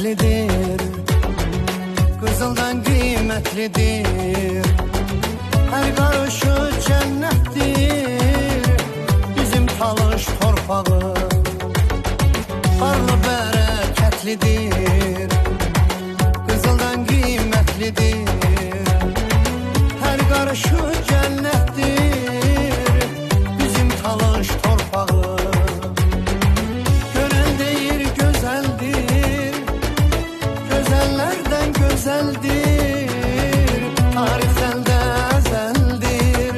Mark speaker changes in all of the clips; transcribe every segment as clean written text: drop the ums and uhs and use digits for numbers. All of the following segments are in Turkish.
Speaker 1: dertlidir, kızıldan kıymetlidir. Her karışı cennettir, bizim Talış torpağı. Barlı bereketlidir, kızıldan kıymetlidir. Her karışı cennettir, bizim Talış torpağı. Gören deyir gözeldir, gözellerden gözeldir. Tarihten de ezeldir,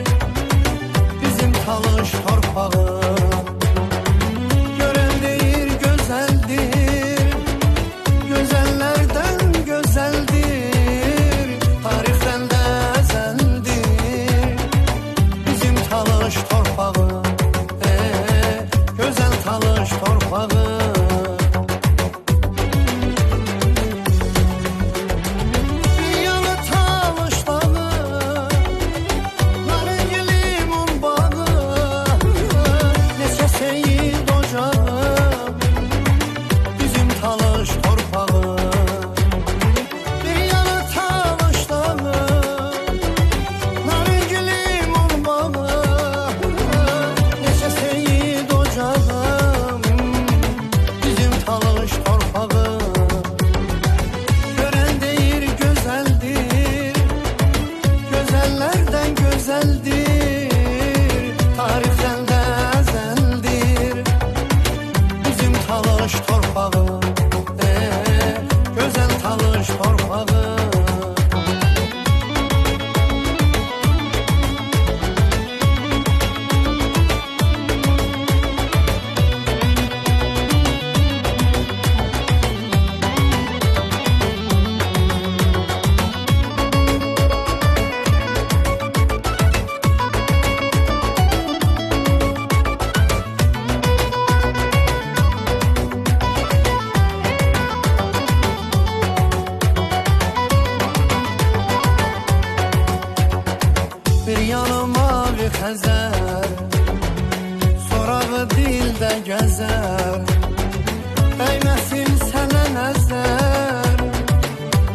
Speaker 1: bizim Talış torpağı. Gören deyir gözeldir, gözellerden gözeldir. Tarihten de ezeldir, bizim Talış torpağı. Güzel Talış torpağı. Güzeldir, tariften de ezeldir, bizim Talış torpağı. Güzel Talış torpağı. Bir yanı mavi Xəzər, sorağı dildə gəzər. Dəyməsin sənə nəzər,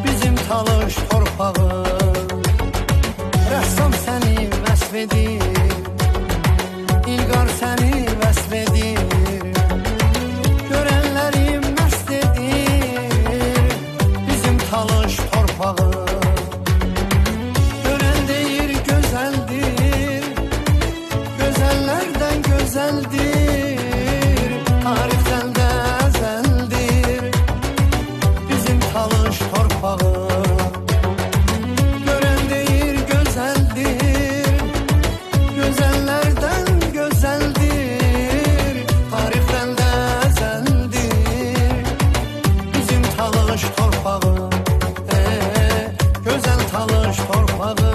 Speaker 1: bizim Talış torpağı. Rəssam səni vəsf edir, İlqar səni vəsf edir. Görənləri məst edir, bizim Talış torpağı. Gözellerden gözeldir, tariften de ezeldir, bizim Talış torpağı. Gören deyir gözeldir, gözellerden gözeldir, tariften de ezeldir, bizim Talış torpağı. Güzel Talış torpağı.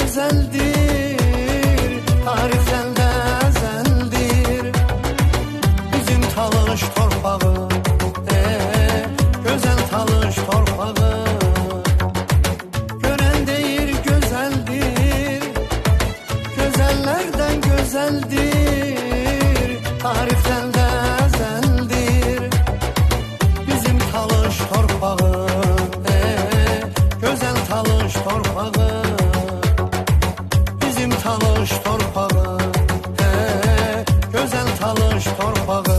Speaker 1: Güzeldir, tariften de ezeldir, bizim Talış torpağı. Güzel Talış torpağı. Gören deyir gözeldir, gözellerden gözeldir, tariften de ezeldir, bizim Talış torpağı. Güzel Talış torpağı. Talış torpağı, güzel Talış torpağı.